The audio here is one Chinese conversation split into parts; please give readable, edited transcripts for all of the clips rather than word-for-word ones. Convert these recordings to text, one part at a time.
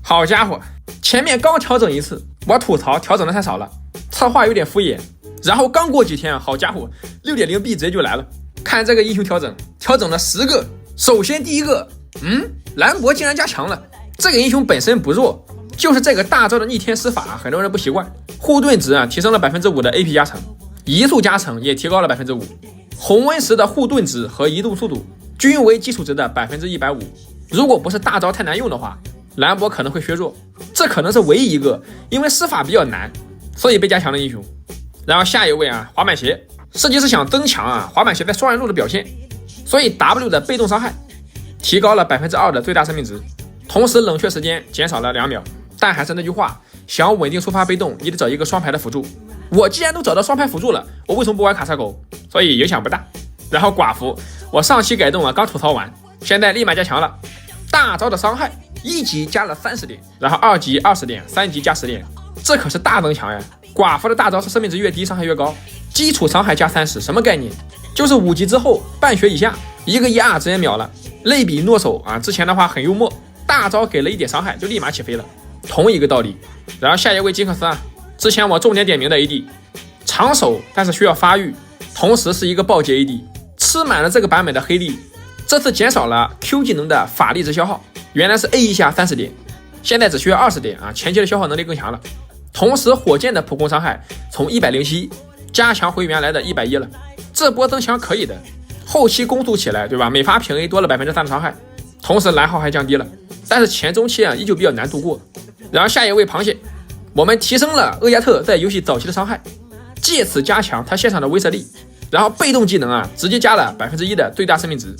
好家伙，前面刚调整一次，我吐槽调整的太少了，策划有点敷衍。然后刚过几天，好家伙 6.0 币直接就来了。看这个英雄调整了10个。首先第一个，兰博竟然加强了。这个英雄本身不弱，就是这个大招的逆天使法，很多人不习惯。护盾值提升了 5% 的 AP 加成，移速加成也提高了 5%。红温石的护盾值和移动速度均为基础值的 150%。如果不是大招太难用的话，兰博可能会削弱。这可能是唯一一个因为施法比较难，所以被加强的英雄。然后下一位滑板鞋，设计师想增强滑板鞋在双人路的表现，所以 W 的被动伤害提高了 2% 的最大生命值，同时冷却时间减少了2秒。但还是那句话，想稳定触发被动，你得找一个双排的辅助。我既然都找到双排辅助了，我为什么不玩卡车狗？所以影响不大。然后寡妇，我上期改动刚吐槽完，现在立马加强了。大招的伤害1级加了30点，然后2级20点，3级加10点，这可是大增强呀！寡妇的大招是生命值越低伤害越高，基础伤害加30，什么概念？就是5级之后半血以下，一个ER直接秒了。类比诺手之前的话很幽默，大招给了1点伤害就立马起飞了，同一个道理。然后下一位金克斯之前我重点点名的 AD， 长手但是需要发育，同时是一个暴击 AD， 吃满了这个版本的黑力，这次减少了 Q 技能的法力值消耗，原来是 A 一下30点，现在只需要20点前期的消耗能力更强了。同时火箭的普攻伤害从107加强回原来的110了，这波增强可以的，后期攻速起来对吧？每发平 A 多了 3% 的伤害，同时蓝耗还降低了，但是前中期依旧比较难度过。然后下一位螃蟹，我们提升了厄亚特在游戏早期的伤害，借此加强他线上的威慑力。然后被动技能直接加了 1% 的最大生命值，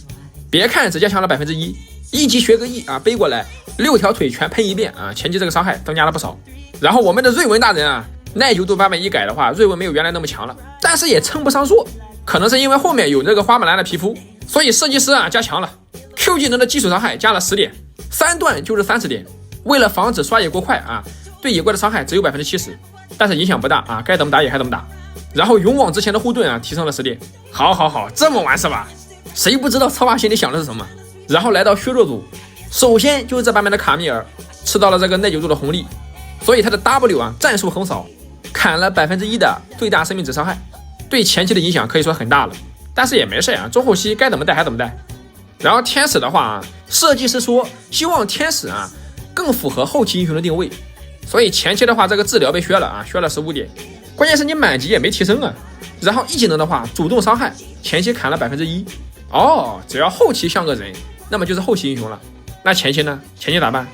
别看只加强了 1%， 一级学个 E 背过来6条腿全喷一遍前期这个伤害增加了不少。然后我们的瑞文大人耐久度版本一改的话，瑞文没有原来那么强了，但是也称不上弱，可能是因为后面有这个花木兰的皮肤，所以设计师加强了 Q 技能的基础伤害加了10点，3段就是30点。为了防止刷野过快对野怪的伤害只有 70%， 但是影响不大该怎么打也还怎么打。然后勇往直前的护盾提升了10点。好，这么玩是吧？谁不知道策划心里想的是什么？然后来到削弱组，首先就是这版本的卡米尔吃到了这个耐久度的红利，所以他的 W 战术横扫砍了 1% 的最大生命值伤害，对前期的影响可以说很大了。但是也没事中后期该怎么带还怎么带。然后天使的话设计师说希望天使更符合后期英雄的定位，所以前期的话这个治疗被削了削了15点，关键是你满级也没提升然后一技能的话主动伤害前期砍了 1%， 只要后期像个人，那么就是后期英雄了。那前期呢？前期咋办？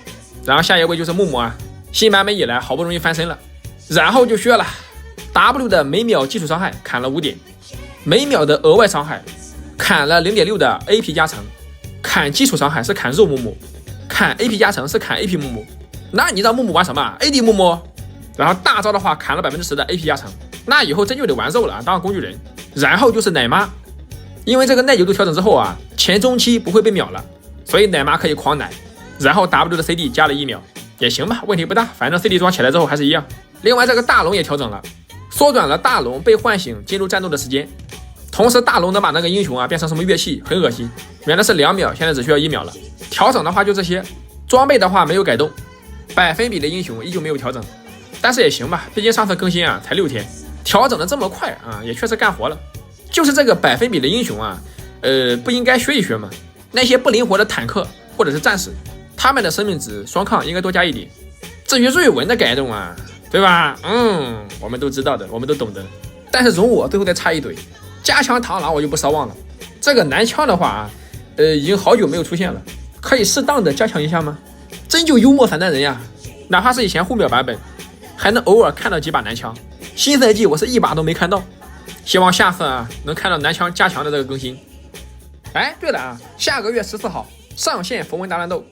然后下一位就是木木新版本以来好不容易翻身了，然后就削了 W 的每秒基础伤害砍了5点，每秒的额外伤害砍了 0.6 的 AP 加成，砍基础伤害是砍肉木木，砍 AP 加成是砍 AP 木木。那你让木木玩什么 AD 木木？然后大招的话砍了 10% 的 AP 加成，那以后真就得玩肉了当工具人。然后就是奶妈，因为这个耐久度调整之后前中期不会被秒了，所以奶妈可以狂奶。然后 W 的 CD 加了1秒也行吧，问题不大，反正 CD 装起来之后还是一样。另外这个大龙也调整了，缩短了大龙被唤醒进入战斗的时间，同时大龙能把那个英雄变成什么乐器，很恶心，原来是2秒，现在只需要1秒了。调整的话就这些，装备的话没有改动，百分比的英雄依旧没有调整，但是也行吧，毕竟上次更新才6天，调整的这么快也确实干活了。就是这个百分比的英雄不应该削一削吗？那些不灵活的坦克或者是战士，他们的生命值双抗应该多加1点。至于瑞文的改动对吧？我们都知道的，我们都懂得。但是容我最后再插一堆，加强螳螂我就不奢望了。这个男枪的话已经好久没有出现了，可以适当的加强一下吗？真就幽默散弹人呀，哪怕是以前护秒版本还能偶尔看到几把男枪，新赛季我是一把都没看到。希望下次能看到男枪加强的这个更新。对了下个月14号上线符文大乱斗，